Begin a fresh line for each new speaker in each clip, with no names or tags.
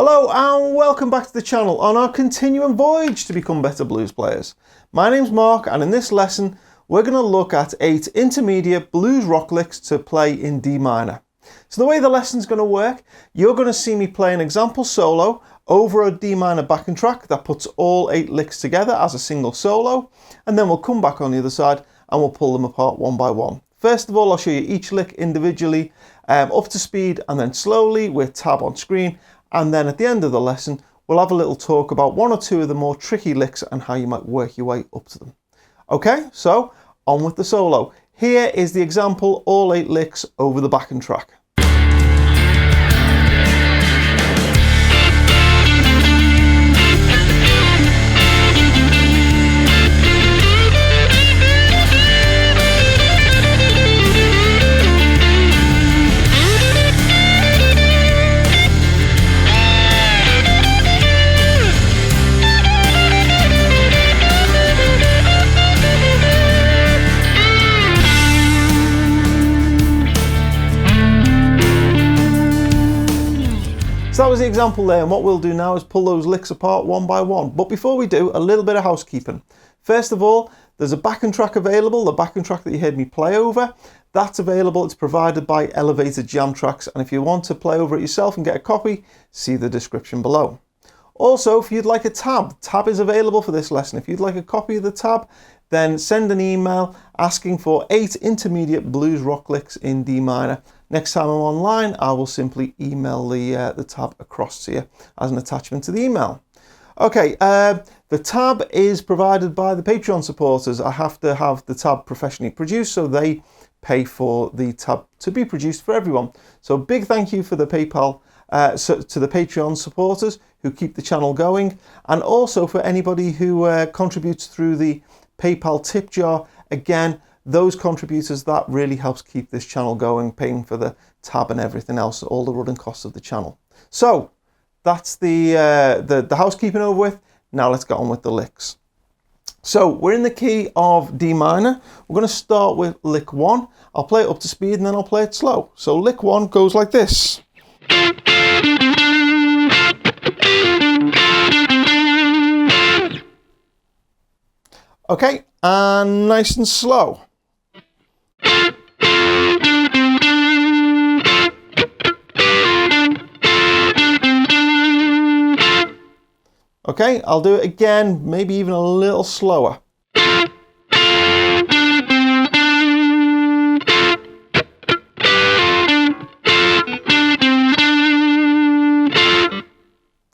Hello and welcome back to the channel on our continuing voyage to become better blues players. My name's Mark, and in this lesson we're going to look at 8 intermediate blues rock licks to play in D minor. So the way the lesson's going to work, you're going to see me play an example solo over a D minor backing track that puts all 8 licks together as a single solo, and then we'll come back on the other side and we'll pull them apart one by one. First of all, I'll show you each lick individually, up to speed and then slowly with tab on screen. And then at the end of the lesson, we'll have a little talk about 1 or 2 of the more tricky licks and how you might work your way up to them. Okay, so on with the solo. Here is the example, all 8 licks over the backing track. So that was the example there, and what we'll do now is pull those licks apart one by one. But before we do, a little bit of housekeeping. First of all, there's a backing track available, the backing track that you heard me play over. That's available, it's provided by Elevated Jam Tracks, and if you want to play over it yourself and get a copy, see the description below. Also, if you'd like a tab is available for this lesson. If you'd like a copy of the tab, then send an email asking for 8 intermediate blues rock licks in D minor. Next time I'm online, I will simply email the tab across to you as an attachment to the email. Okay, the tab is provided by the Patreon supporters. I have to have the tab professionally produced, so they pay for the tab to be produced for everyone. So big thank you for the PayPal, to the Patreon supporters who keep the channel going, and also for anybody who contributes through the PayPal tip jar. Again, those contributors, that really helps keep this channel going, paying for the tab and everything else, all the running costs of the channel. So that's the housekeeping over with. Now let's get on with the licks. So we're in the key of D minor. We're going to start with lick 1. I'll play it up to speed and then I'll play it slow. So lick 1 goes like this. Okay, and nice and slow. Okay, I'll do it again, maybe even a little slower.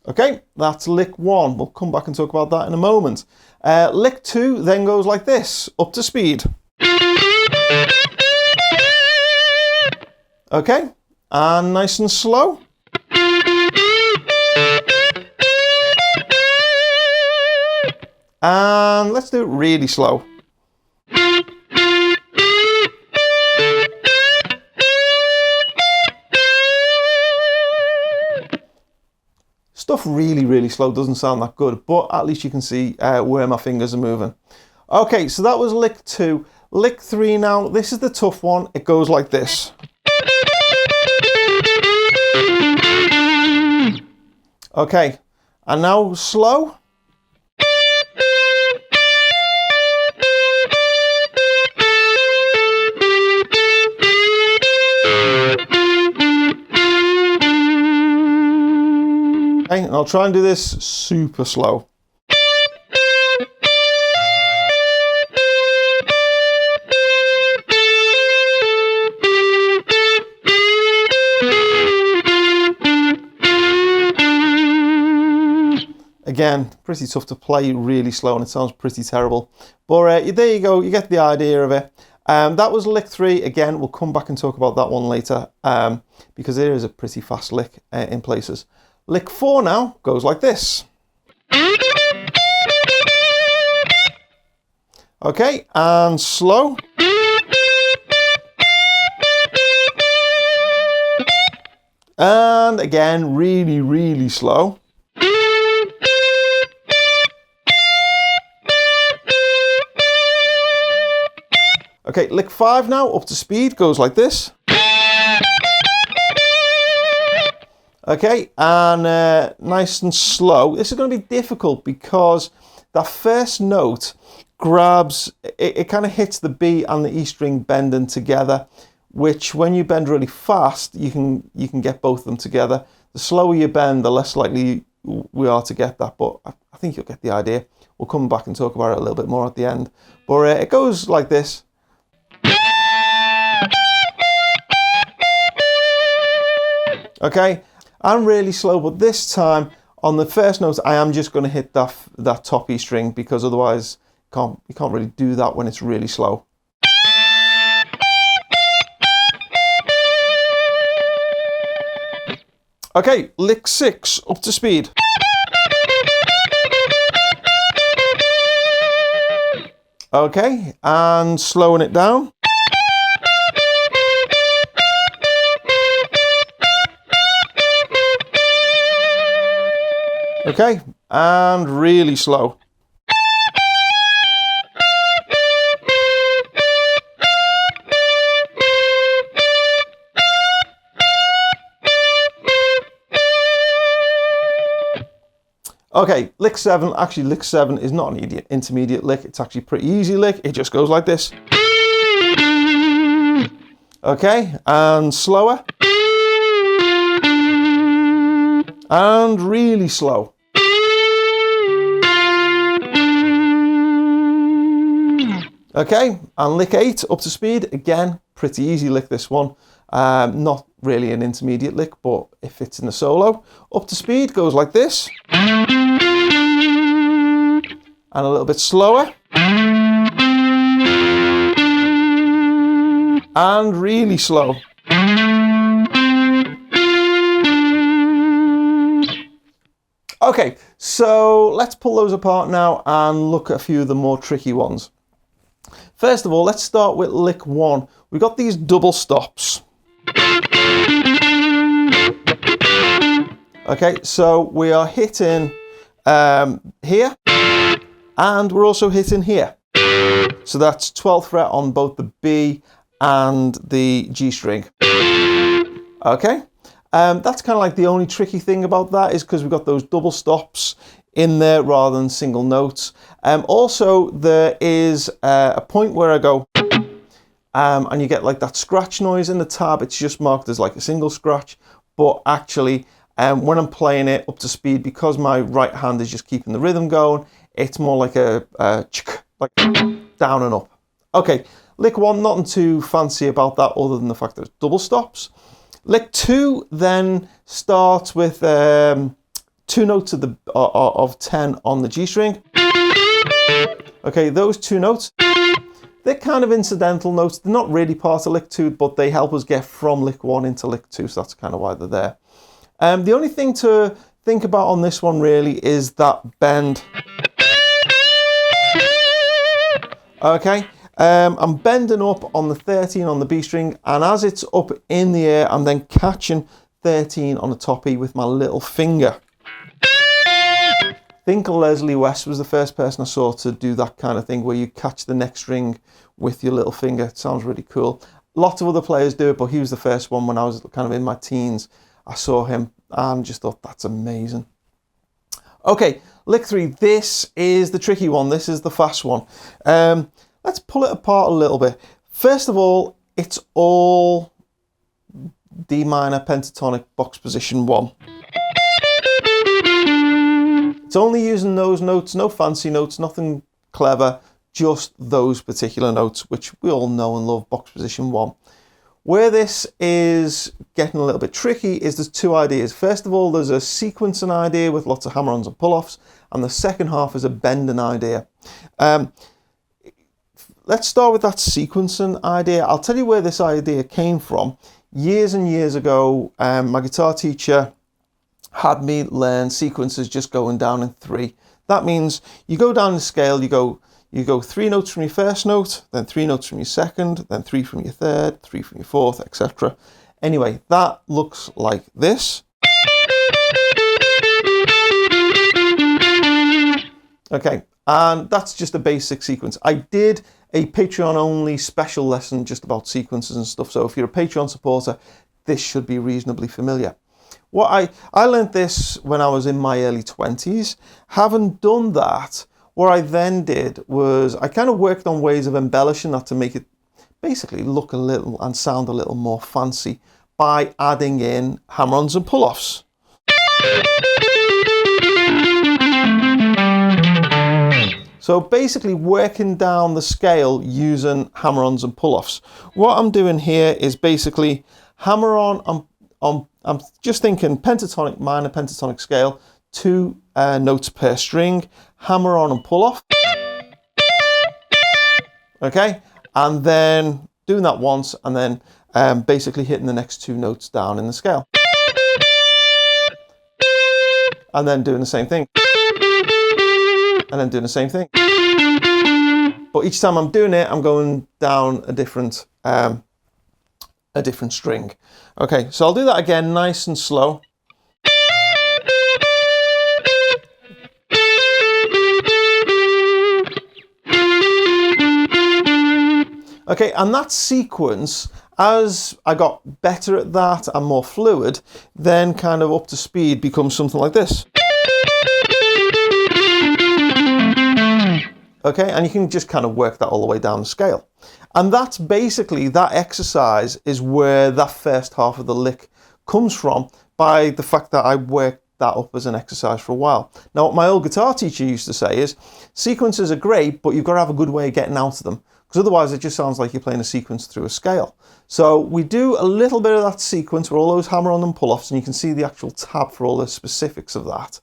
Okay, that's lick 1. We'll come back and talk about that in a moment. Lick 2 then goes like this, up to speed. Okay, and nice and slow. And let's do it really slow. Stuff really slow doesn't sound that good, but at least you can see where my fingers are moving. Okay, so that was lick 2. Lick 3 now, this is the tough one. It goes like this. Okay, and now slow. Okay, and I'll try and do this super slow. Again, pretty tough to play really slow, and it sounds pretty terrible. But there you go, you get the idea of it. That was lick 3. Again, we'll come back and talk about that one later, because it is a pretty fast lick in places. Lick 4 now goes like this. Okay, and slow. And again, really slow. Okay, lick 5 now, up to speed, goes like this. Okay, and nice and slow. This is going to be difficult because that first note grabs, it kind of hits the B and the E string bending together, which when you bend really fast, you can get both of them together. The slower you bend, the less likely we are to get that, but I think you'll get the idea. We'll come back and talk about it a little bit more at the end. But it goes like this. Okay, and really slow, but this time on the first note, I am just going to hit that top E string, because otherwise you can't really do that when it's really slow. Okay, lick 6, up to speed. Okay, and slowing it down. Okay, and really slow. Okay, lick 7, actually lick 7 is not an intermediate lick, it's actually a pretty easy lick, it just goes like this. Okay, and slower. And really slow. Okay, and lick 8, up to speed, again, pretty easy lick this one. Not really an intermediate lick, but it fits in the solo. Up to speed goes like this. And a little bit slower. And really slow. Okay, so let's pull those apart now and look at a few of the more tricky ones. First of all, let's start with lick 1. We've got these double stops. Okay, so we are hitting here, and we're also hitting here. So that's 12th fret on both the B and the G string. Okay, that's kind of like the only tricky thing about that, is because we've got those double stops in there rather than single notes. Also, there is a point where I go and you get like that scratch noise in the tab. It's just marked as like a single scratch, but actually when I'm playing it up to speed, because my right hand is just keeping the rhythm going, it's more like a like down and up. Okay, lick 1, nothing too fancy about that other than the fact that it's double stops. Lick 2 then starts with 2 notes of 10 on the G string. Okay, those 2 notes, they're kind of incidental notes. They're not really part of lick 2, but they help us get from lick 1 into lick 2, so that's kind of why they're there. The only thing to think about on this one really is that bend. Okay, I'm bending up on the 13 on the B string, and as it's up in the air, I'm then catching 13 on the top E with my little finger. I think Leslie West was the first person I saw to do that kind of thing, where you catch the next string with your little finger. It sounds really cool. Lots of other players do it, but he was the first one when I was kind of in my teens. I saw him and just thought, that's amazing. Okay, lick 3. This is the tricky one. This is the fast one. Let's pull it apart a little bit. First of all, it's all D minor pentatonic box position 1. It's only using those notes, no fancy notes, nothing clever, just those particular notes, which we all know and love, box position 1. Where this is getting a little bit tricky is there's 2 ideas. First of all, there's a sequencing idea with lots of hammer-ons and pull-offs, and the second half is a bending idea. Let's start with that sequencing idea. I'll tell you where this idea came from. Years and years ago, my guitar teacher had me learn sequences just going down in 3. That means you go down the scale, you go 3 notes from your first note, then 3 notes from your second, then 3 from your third, 3 from your fourth, etc. Anyway, that looks like this. Okay, and that's just a basic sequence. I did a Patreon only special lesson just about sequences and stuff, so if you're a Patreon supporter, this should be reasonably familiar. I learned this when I was in my early 20s. Having done that, what I then did was I kind of worked on ways of embellishing that to make it basically look a little and sound a little more fancy by adding in hammer-ons and pull-offs. So basically working down the scale using hammer-ons and pull-offs. What I'm doing here is basically hammer-on, I'm just thinking pentatonic, minor pentatonic scale, 2 notes per string, hammer-on and pull-off. Okay, and then doing that once, and then basically hitting the next 2 notes down in the scale. And then doing the same thing. And then doing the same thing. But each time I'm doing it, I'm going down a different string. Okay, so I'll do that again, nice and slow. Okay, and that sequence, as I got better at that and more fluid, then kind of up to speed becomes something like this. Okay, and you can just kind of work that all the way down the scale. And that's basically, that exercise is where that first half of the lick comes from, by the fact that I worked that up as an exercise for a while. Now, what my old guitar teacher used to say is, sequences are great, but you've got to have a good way of getting out of them, because otherwise it just sounds like you're playing a sequence through a scale. So we do a little bit of that sequence with all those hammer-on and pull-offs, and you can see the actual tab for all the specifics of that.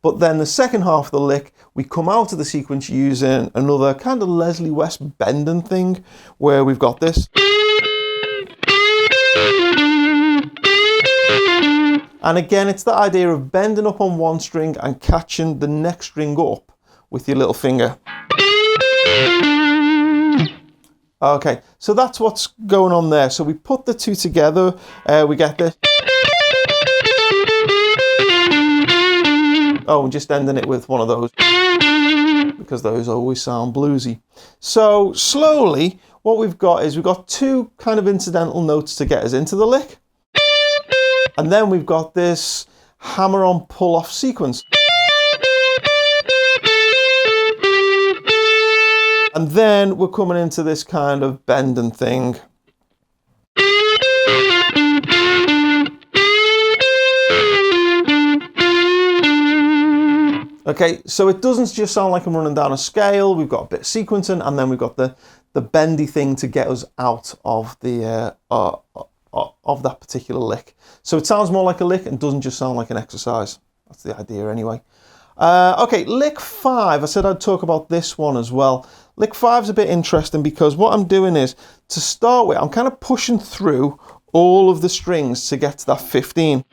But then the second half of the lick, we come out of the sequence using another kind of Leslie West bending thing, where we've got this. And again, it's the idea of bending up on one string and catching the next string up with your little finger. Okay, so that's what's going on there. So we put the 2 together, we get this. Oh, and just ending it with one of those, because those always sound bluesy. So slowly, what we've got is we've got 2 kind of incidental notes to get us into the lick. And then we've got this hammer-on pull-off sequence. And then we're coming into this kind of bending thing. Okay, so it doesn't just sound like I'm running down a scale. We've got a bit of sequencing, and then we've got the bendy thing to get us out of the of that particular lick. So it sounds more like a lick and doesn't just sound like an exercise. That's the idea anyway. Okay, lick 5. I said I'd talk about this one as well. Lick 5 is a bit interesting because what I'm doing is, to start with, I'm kind of pushing through all of the strings to get to that 15.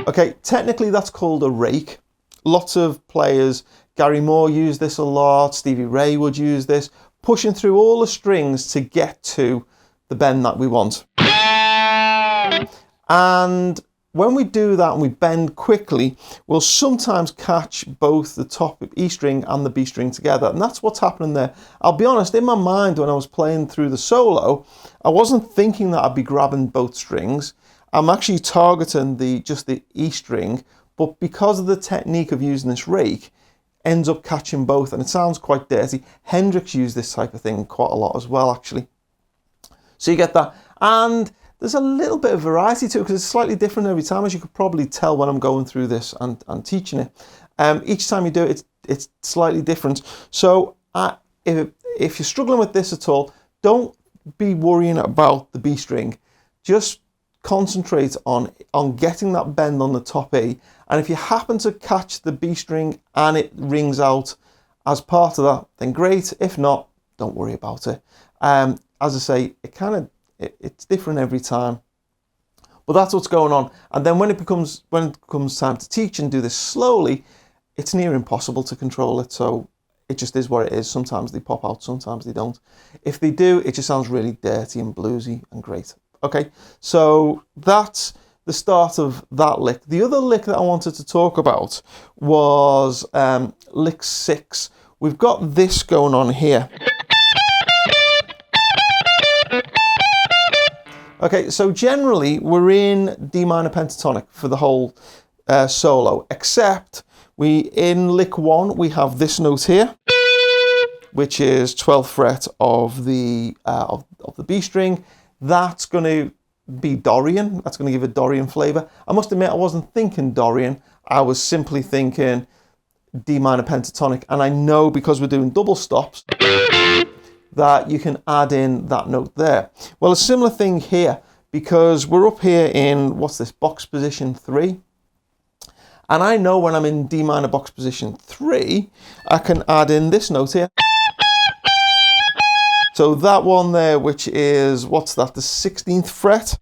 Okay, technically that's called a rake. Lots of players, Gary Moore used this a lot, Stevie Ray would use this, pushing through all the strings to get to the bend that we want. And when we do that and we bend quickly, we'll sometimes catch both the top E string and the B string together. And that's what's happening there. I'll be honest, in my mind when I was playing through the solo, I wasn't thinking that I'd be grabbing both strings. I'm actually targeting just the E string, but because of the technique of using this rake, ends up catching both, and it sounds quite dirty. Hendrix used this type of thing quite a lot as well, actually. So you get that. And there's a little bit of variety to it because it's slightly different every time, as you could probably tell when I'm going through this and teaching it. Each time you do it, it's slightly different. So if you're struggling with this at all, don't be worrying about the B string. Just concentrate on getting that bend on the top E. And if you happen to catch the B string and it rings out as part of that, then great. If not, don't worry about it. As I say, it's different every time, but that's what's going on. And then when it comes time to teach and do this slowly, it's near impossible to control it. So it just is what it is. Sometimes they pop out, sometimes they don't. If they do, it just sounds really dirty and bluesy and great. Okay, so that's the start of that lick. The other lick that I wanted to talk about was lick 6. We've got this going on here. Okay, so generally we're in D minor pentatonic for the whole solo, except in lick 1 we have this note here, which is 12th fret of the B string. That's going to be Dorian. That's going to give a Dorian flavour. I must admit I wasn't thinking Dorian. I was simply thinking D minor pentatonic, and I know because we're doing double stops that you can add in that note there. Well, a similar thing here, because we're up here in, what's this, box position 3. And I know when I'm in D minor box position 3, I can add in this note here. So that one there, which is, what's that, the 16th fret?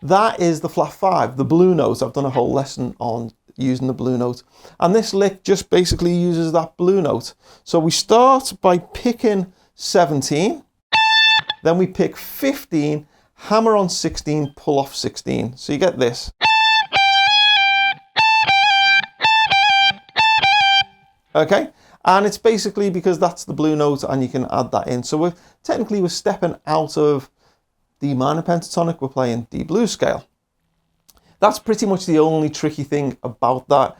That is the flat 5, the blue note. I've done a whole lesson on using the blue note. And this lick just basically uses that blue note. So we start by picking 17, then we pick 15, hammer on 16, pull off 16. So you get this. Okay, and it's basically because that's the blue note and you can add that in. So we're stepping out of D minor pentatonic, we're playing D blues scale. That's pretty much the only tricky thing about that.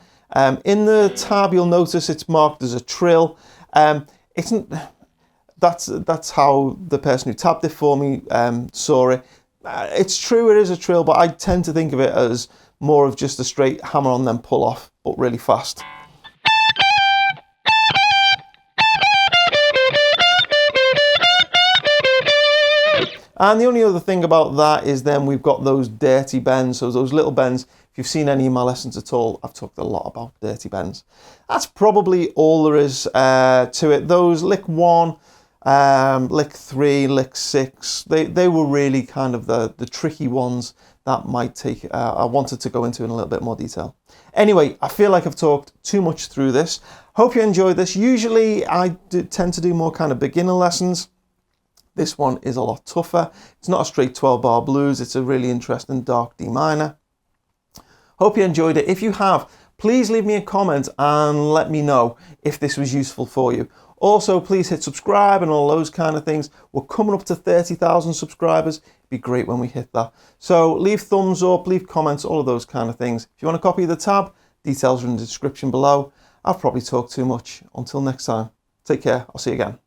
In the tab you'll notice it's marked as a trill. That's how the person who tabbed it for me saw it. It's true, it is a trill, but I tend to think of it as more of just a straight hammer on then pull off, but really fast. And the only other thing about that is then we've got those dirty bends, so those little bends. If you've seen any of my lessons at all, I've talked a lot about dirty bends. That's probably all there is to it. Those lick 1, lick 3, lick 6, they were really kind of the tricky ones that might take, I wanted to go into in a little bit more detail. Anyway, I feel like I've talked too much through this. Hope you enjoyed this. Usually I tend to do more kind of beginner lessons. This one is a lot tougher. It's not a straight 12-bar blues. It's a really interesting dark D minor. Hope you enjoyed it. If you have, please leave me a comment and let me know if this was useful for you. Also, please hit subscribe and all those kind of things. We're coming up to 30,000 subscribers. It'd be great when we hit that. So leave thumbs up, leave comments, all of those kind of things. If you want a copy of the tab, details are in the description below. I've probably talked too much. Until next time, take care. I'll see you again.